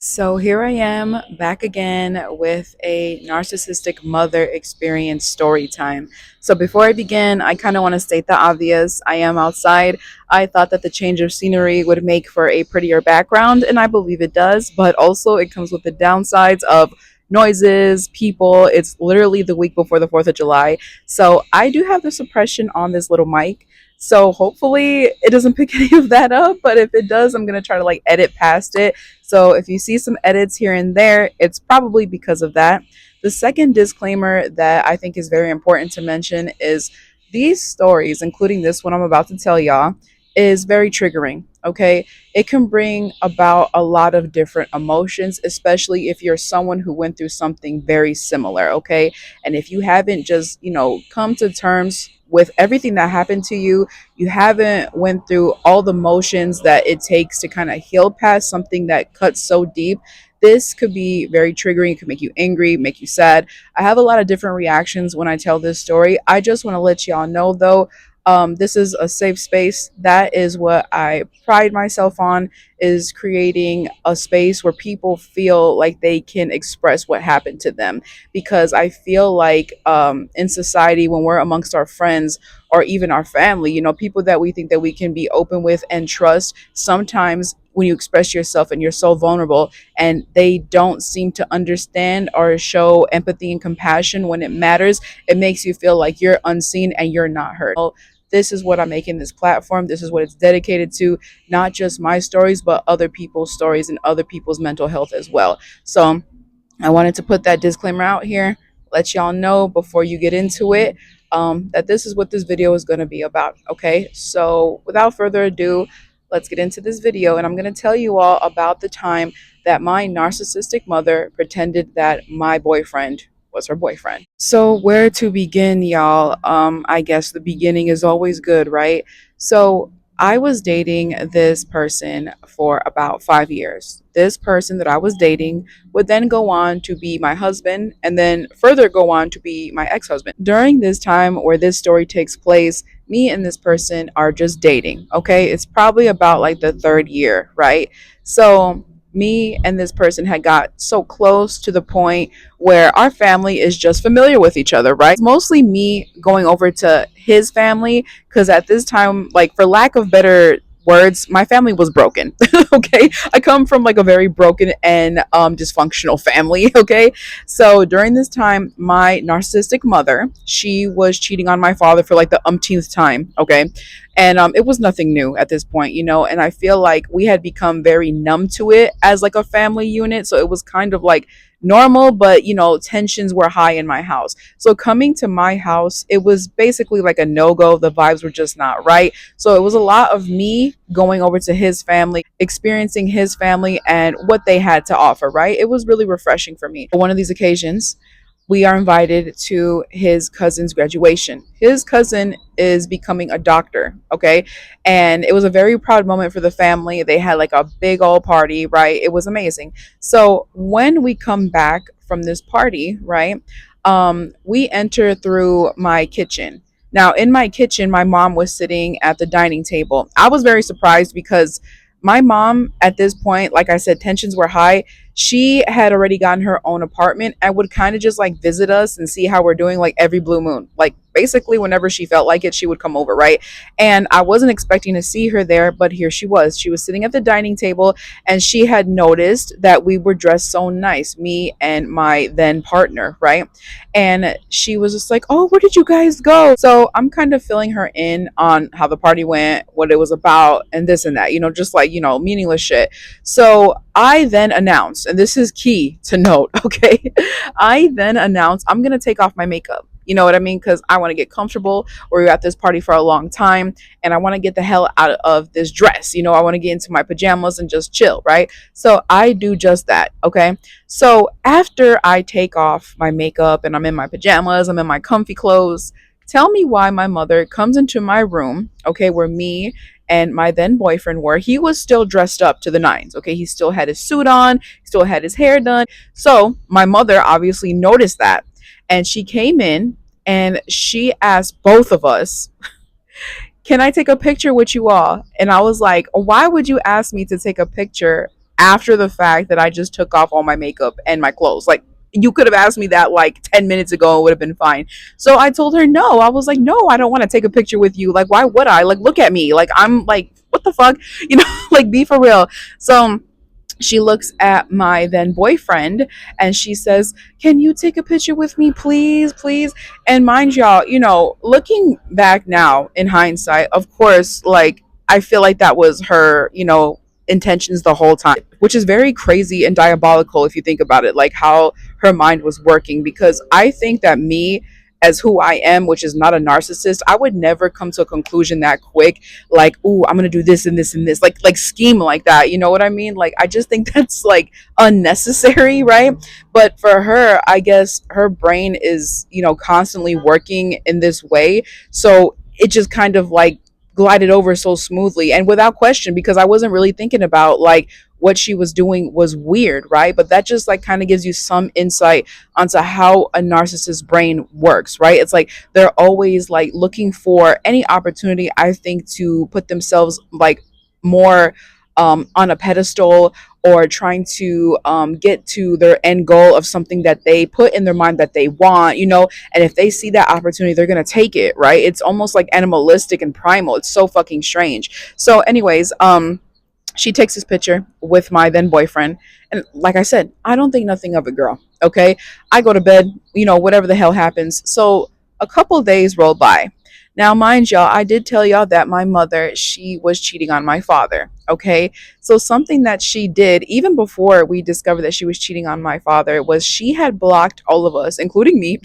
So here I am back again with a narcissistic mother experience story time. So before I begin, I kind of want to state the obvious. I am outside. I thought that the change of scenery would make for a prettier background, and I believe it does, but also it comes with the downsides of noises, people. It's literally the week before the 4th of July. So I do have the suppression on this little mic. So hopefully it doesn't pick any of that up, but if it does, I'm going to try to edit past it, so if you see some edits here and there, it's probably because of that. The second disclaimer that I think is very important to mention is these stories, including this one I'm about to tell y'all, is very triggering. Okay. It can bring about a lot of different emotions, especially if you're someone who went through something very similar. Okay. And if you haven't just, come to terms with everything that happened to you, you haven't went through all the motions that it takes to kind of heal past something that cuts so deep, this could be very triggering. It could make you angry, make you sad. I have a lot of different reactions when I tell this story. I just want to let y'all know though, this is a safe space. That is what I pride myself on, is creating a space where people feel like they can express what happened to them. Because I feel like in society, when we're amongst our friends or even our family, people that we think that we can be open with and trust, sometimes when you express yourself and you're so vulnerable and they don't seem to understand or show empathy and compassion when it matters, it makes you feel like you're unseen and you're not heard. Well, this is what I'm making this platform. This is what it's dedicated to, not just my stories, but other people's stories and other people's mental health as well. So I wanted to put that disclaimer out here, let y'all know before you get into it, that this is what this video is going to be about. Okay, so without further ado, let's get into this video, and I'm going to tell you all about the time that my narcissistic mother pretended that my boyfriend was her boyfriend. So where to begin, y'all? I guess the beginning is always good, right? So I was dating this person for about 5 years. This person that I was dating would then go on to be my husband and then further go on to be my ex-husband. During this time where this story takes place, me and this person are just dating. Okay, it's probably about the third year, right? So me and this person had got so close to the point where our family is just familiar with each other, right? It's mostly me going over to his family because at this time, for lack of better words, my family was broken. Okay, I come from a very broken and dysfunctional family. Okay, so during this time, my narcissistic mother, she was cheating on my father for the umpteenth time. Okay, and it was nothing new at this point, and I feel like we had become very numb to it as a family unit, so it was kind of normal, but tensions were high in my house. So coming to my house, it was basically a no-go. The vibes were just not right. So it was a lot of me going over to his family, experiencing his family and what they had to offer, right? It was really refreshing for me. One of these occasions, we are invited to his cousin's graduation. His cousin is becoming a doctor, okay? And it was a very proud moment for the family. They had a big old party, right? It was amazing. So when we come back from this party, right, we enter through my kitchen. Now, in my kitchen, my mom was sitting at the dining table. I was very surprised because my mom, at this point, like I said, tensions were high. She had already gotten her own apartment and would kind of just visit us and see how we're doing every blue moon. Basically, whenever she felt like it, she would come over, right? And I wasn't expecting to see her there, but here she was. She was sitting at the dining table and she had noticed that we were dressed so nice, me and my then partner, right? And she was just like, "Oh, where did you guys go?" So I'm kind of filling her in on how the party went, what it was about, and this and that, just meaningless shit. So I then announced, and this is key to note, okay? I then announced, I'm going to take off my makeup. You know what I mean? Because I want to get comfortable. We're at this party for a long time and I want to get the hell out of this dress. I want to get into my pajamas and just chill, right? So I do just that, okay? So after I take off my makeup and I'm in my pajamas, I'm in my comfy clothes, tell me why my mother comes into my room, okay, where me and my then boyfriend were. He was still dressed up to the nines, okay? He still had his suit on, still had his hair done. So my mother obviously noticed that. And she came in and she asked both of us, "Can I take a picture with you all?" And I was like, "Why would you ask me to take a picture after the fact that I just took off all my makeup and my clothes. Like, you could have asked me that like 10 minutes ago and it would have been fine. So I told her no. I was like, no, I don't want to take a picture with you. Like, why would I? Like, look at me. Like, I'm like, what the fuck? You know, like, be for real. So she looks at my then boyfriend and she says, "Can you take a picture with me, please? Please?" And mind y'all, looking back now in hindsight, of course, like, I feel like that was her, intentions the whole time, which is very crazy and diabolical if you think about it, like how her mind was working. Because I think that me, as who I am, which is not a narcissist, I would never come to a conclusion that quick, like, "Ooh, I'm gonna do this and this and this," like scheme like that. You know what I mean? Like, I just think that's like unnecessary, right? But for her, I guess her brain is, constantly working in this way. So it just kind of like glided over so smoothly and without question, because I wasn't really thinking about like what she was doing was weird, right? But that just like kind of gives you some insight onto how a narcissist brain works, right? It's like they're always like looking for any opportunity, I think, to put themselves like more on a pedestal, or trying to get to their end goal of something that they put in their mind that they want, and if they see that opportunity, they're going to take it, right? It's almost like animalistic and primal. It's so fucking strange. So anyways, she takes this picture with my then boyfriend. And like I said, I don't think nothing of it, girl. Okay. I go to bed, whatever the hell happens. So a couple of days roll by. Now, mind y'all, I did tell y'all that my mother, she was cheating on my father. Okay. So something that she did even before we discovered that she was cheating on my father was she had blocked all of us, including me,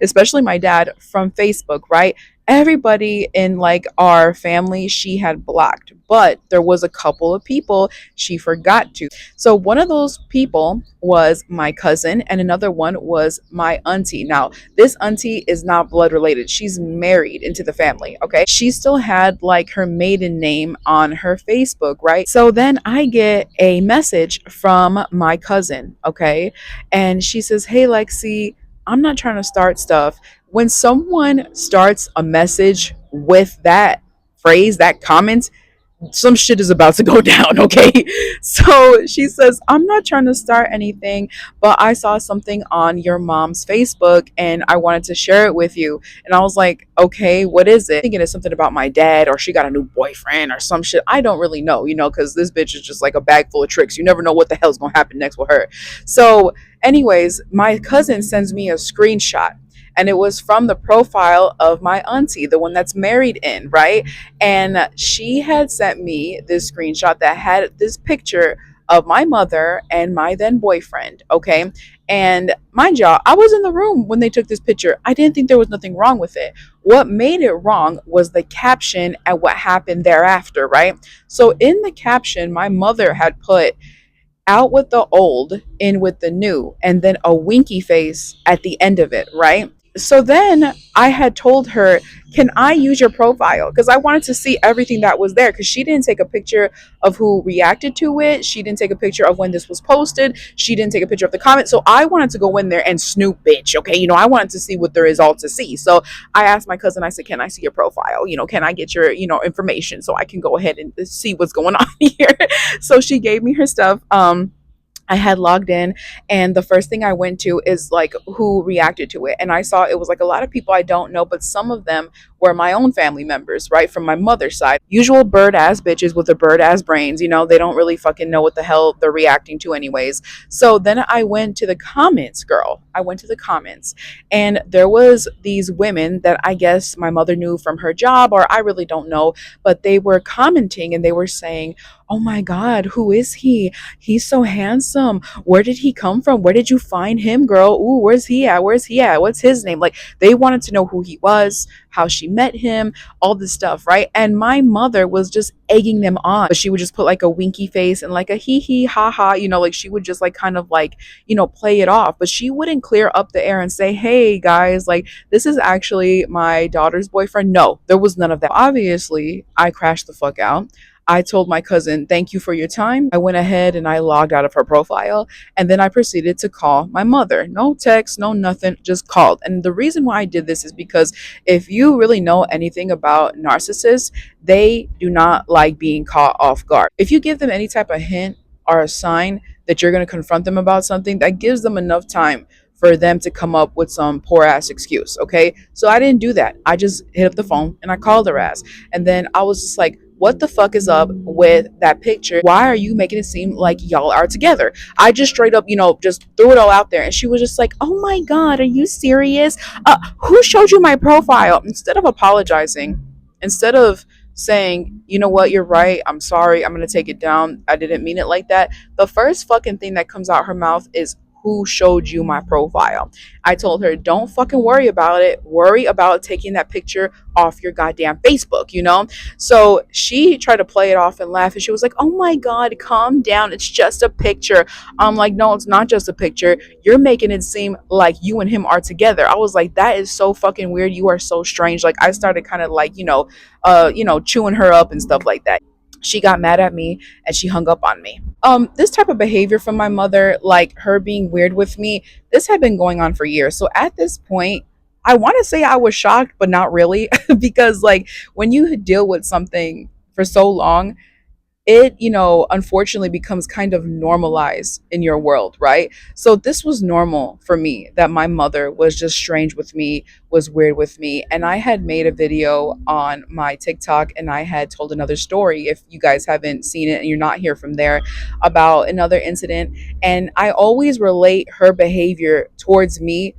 especially my dad, from Facebook, right? Everybody in like our family she had blocked, but there was a couple of people she forgot to. So one of those people was my cousin and another one was my auntie. Now, this auntie is not blood related, she's married into the family. Okay, she still had like her maiden name on her Facebook, right? So then I get a message from my cousin, okay, and she says, "Hey Lexi, I'm not trying to start stuff." When someone starts a message with that phrase, that comment, some shit is about to go down, okay? So she says, "I'm not trying to start anything, but I saw something on your mom's Facebook and I wanted to share it with you." And I was like, "Okay, what is it?" Thinking it's something about my dad, or she got a new boyfriend or some shit. I don't really know, because this bitch is just like a bag full of tricks. You never know what the hell's gonna happen next with her. So, anyways, my cousin sends me a screenshot. And it was from the profile of my auntie, the one that's married in, right? And she had sent me this screenshot that had this picture of my mother and my then boyfriend, okay? And mind y'all, I was in the room when they took this picture. I didn't think there was nothing wrong with it. What made it wrong was the caption and what happened thereafter, right? So in the caption, my mother had put "out with the old, in with the new," and then a winky face at the end of it, right? So then I had told her, "Can I use your profile?" Because I wanted to see everything that was there. Because she didn't take a picture of who reacted to it. She didn't take a picture of when this was posted. She didn't take a picture of the comment. So I wanted to go in there and snoop, bitch. Okay. I wanted to see what there is all to see. So I asked my cousin, I said, "Can I see your profile? Can I get your, information so I can go ahead and see what's going on here?" So she gave me her stuff. I had logged in, and the first thing I went to is like who reacted to it. And I saw it was like a lot of people I don't know, but some of them were my own family members, right? From my mother's side. Usual bird ass bitches with the bird ass brains, they don't really fucking know what the hell they're reacting to, anyways. So then I went to the comments, girl. I went to the comments, and there was these women that I guess my mother knew from her job, or I really don't know, but they were commenting and they were saying, "Oh my God, who is he? He's so handsome. Where did he come from? Where did you find him, girl? Ooh, where's he at? Where's he at? What's his name?" Like, they wanted to know who he was, how she met him, all this stuff, right? And my mother was just egging them on. But she would just put like a winky face and like a hee hee ha ha, like she would just like kind of like, play it off. But she wouldn't clear up the air and say, "Hey guys, like, this is actually my daughter's boyfriend." No, there was none of that. Obviously, I crashed the fuck out. I told my cousin, "Thank you for your time." I went ahead and I logged out of her profile, and then I proceeded to call my mother. No text, no nothing, just called. And the reason why I did this is because if you really know anything about narcissists, they do not like being caught off guard. If you give them any type of hint are a sign that you're going to confront them about something, that gives them enough time for them to come up with some poor ass excuse. Okay. So I didn't do that. I just hit up the phone and I called her ass. And then I was just like, what the fuck is up with that picture? Why are you making it seem like y'all are together? I just straight up, just threw it all out there. And she was just like, oh my God, are you serious? Who showed you my profile? Instead of apologizing, instead of saying, you know what, you're right, I'm sorry, I'm gonna take it down, I didn't mean it like that, the first fucking thing that comes out her mouth is, who showed you my profile? I told her, don't fucking worry about it. Worry about taking that picture off your goddamn Facebook. So she tried to play it off and laugh, and she was like, oh my God, calm down. It's just a picture. I'm like, no, it's not just a picture. You're making it seem like you and him are together. I was like, that is so fucking weird. You are so strange. Like, I started kind of like, chewing her up and stuff like that. She got mad at me and she hung up on me. This type of behavior from my mother, like her being weird with me, this had been going on for years. So at this point, I want to say I was shocked, but not really, because like when you deal with something for so long, it, unfortunately becomes kind of normalized in your world, right? So this was normal for me, that my mother was just strange with me, was weird with me. And I had made a video on my TikTok and I had told another story, if you guys haven't seen it and you're not here from there, about another incident. And I always relate her behavior towards me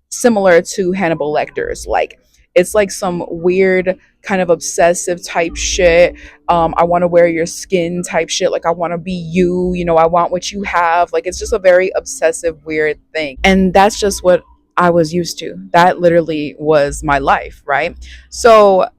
similar to Hannibal Lecter's. Like, it's like some weird kind of obsessive type shit. I want to wear your skin type shit. Like, I want to be you. I want what you have. Like, it's just a very obsessive, weird thing. And that's just what I was used to. That literally was my life, right? So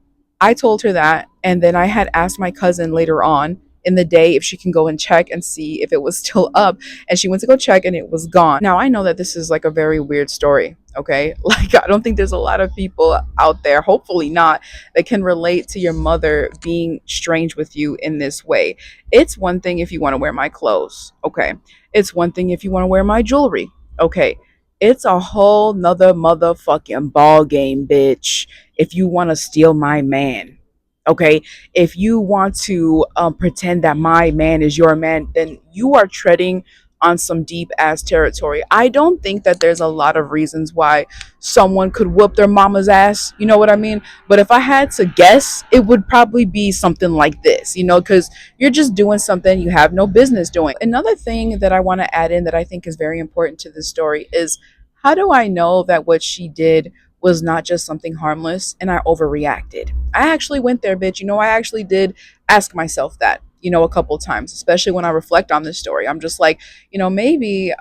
I told her that. And then I had asked my cousin later on in the day if she can go and check and see if it was still up. And she went to go check and it was gone. Now, I know that this is like a very weird story. Okay. Like, I don't think there's a lot of people out there, hopefully not, that can relate to your mother being strange with you in this way. It's one thing if you want to wear my clothes. Okay. It's one thing if you want to wear my jewelry. Okay. It's a whole nother motherfucking ball game, bitch, if you want to steal my man. Okay. If you want to pretend that my man is your man, then you are treading on some deep ass territory. I don't think that there's a lot of reasons why someone could whoop their mama's ass. You know what I mean? But if I had to guess, it would probably be something like this, because you're just doing something you have no business doing. Another thing that I want to add in that I think is very important to this story is, how do I know that what she did was not just something harmless and I overreacted? I actually went there, bitch. I actually did ask myself that, a couple times, especially when I reflect on this story. I'm just like, maybe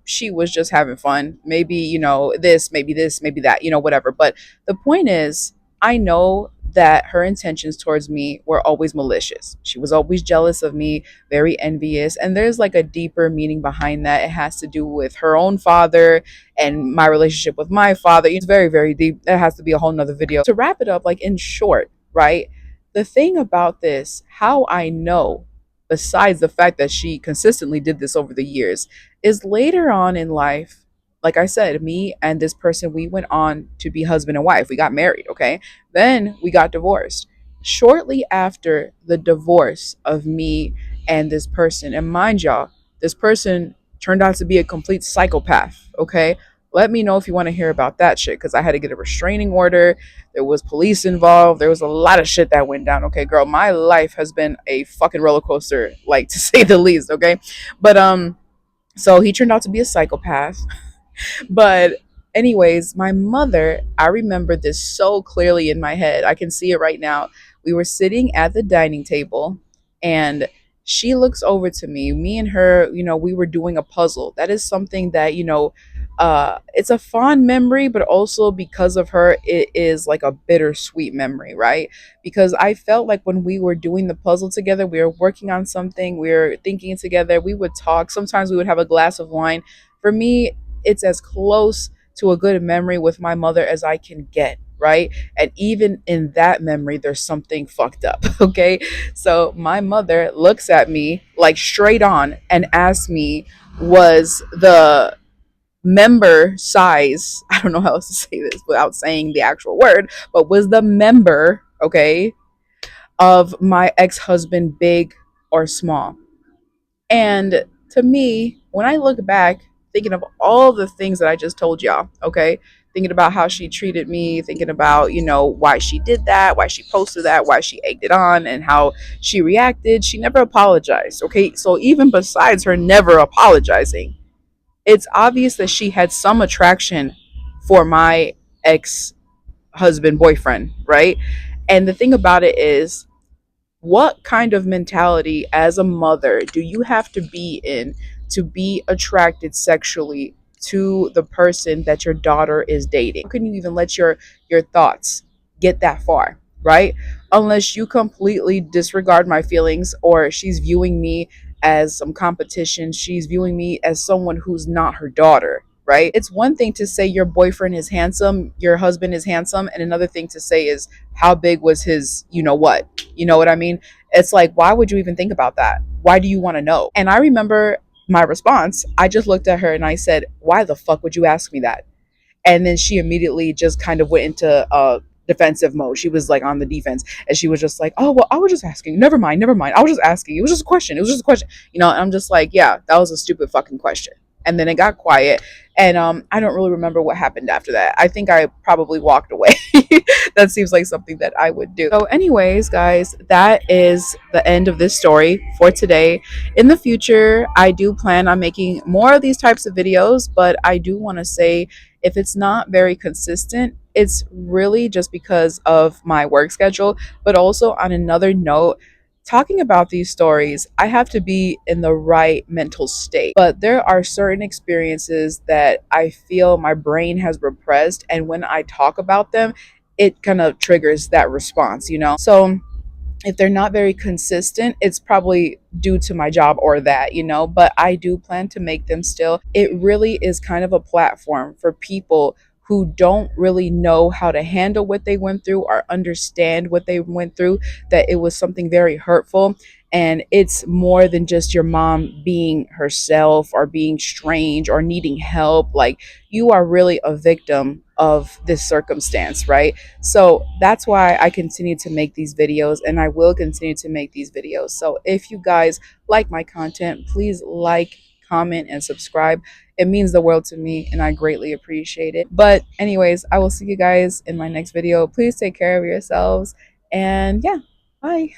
she was just having fun. Maybe, this, maybe that, whatever. But the point is, I know that her intentions towards me were always malicious. She was always jealous of me, very envious. And there's like a deeper meaning behind that. It has to do with her own father and my relationship with my father. It's very, very deep. That has to be a whole nother video. To wrap it up, like in short, right? The thing about this, how I know, besides the fact that she consistently did this over the years, is later on in life, like I said, me and this person, we went on to be husband and wife. We got married, okay? Then we got divorced. Shortly after the divorce of me and this person, and mind y'all, this person turned out to be a complete psychopath, okay? Let me know if you want to hear about that shit, because I had to get a restraining order. There was police involved. There was a lot of shit that went down. Okay, girl, my life has been a fucking roller coaster, like, to say the least. Okay, but so he turned out to be a psychopath. But anyways, my mother, I remember this so clearly in my head. I can see it right now. We were sitting at the dining table and she looks over to me. Me and her, we were doing a puzzle. That is something that, it's a fond memory, but also because of her, it is like a bittersweet memory, right? Because I felt like when we were doing the puzzle together, we were working on something, we were thinking together, we would talk. Sometimes we would have a glass of wine. For me, it's as close to a good memory with my mother as I can get, right? And even in that memory, there's something fucked up, okay? So my mother looks at me like straight on and asks me, was the member size, I don't know how else to say this without saying the actual word, but was the member, okay, of my ex-husband big or small? And to me, when I look back, thinking of all the things that I just told y'all, okay, thinking about how she treated me, thinking about, why she did that, why she posted that, why she egged it on, and how she reacted, she never apologized, okay? So even besides her never apologizing, it's obvious that she had some attraction for my ex husband, boyfriend, right? And the thing about it is, what kind of mentality as a mother do you have to be in to be attracted sexually to the person that your daughter is dating? How can you even let your thoughts get that far, right? Unless you completely disregard my feelings, or she's viewing me as some competition, she's viewing me as someone who's not her daughter, right? It's one thing to say your boyfriend is handsome, your husband is handsome, and another thing to say is how big was his, what? You know what I mean? It's like, why would you even think about that? Why do you want to know? And I remember my response. I just looked at her and I said, why the fuck would you ask me that? And then she immediately just kind of went into defensive mode. She was like on the defense, and she was just like, oh well, I was just asking, never mind, never mind, I was just asking, it was just a question, it was just a question, and I'm just like, yeah, that was a stupid fucking question. And then it got quiet, and I don't really remember what happened after that. I think I probably walked away. That seems like something that I would do. So anyways, guys, that is the end of this story for today. In the future, I do plan on making more of these types of videos, but I do want to say, if it's not very consistent, it's really just because of my work schedule. But also, on another note, talking about these stories, I have to be in the right mental state. But there are certain experiences that I feel my brain has repressed, and when I talk about them, it kind of triggers that response. So if they're not very consistent, it's probably due to my job or that, but I do plan to make them still. It really is kind of a platform for people who don't really know how to handle what they went through or understand what they went through, that it was something very hurtful. And it's more than just your mom being herself or being strange or needing help. Like, you are really a victim of this circumstance, right? So that's why I continue to make these videos, and I will continue to make these videos. So if you guys like my content, please like, comment, and subscribe. It means the world to me, and I greatly appreciate it. But anyways, I will see you guys in my next video. Please take care of yourselves, and yeah, bye.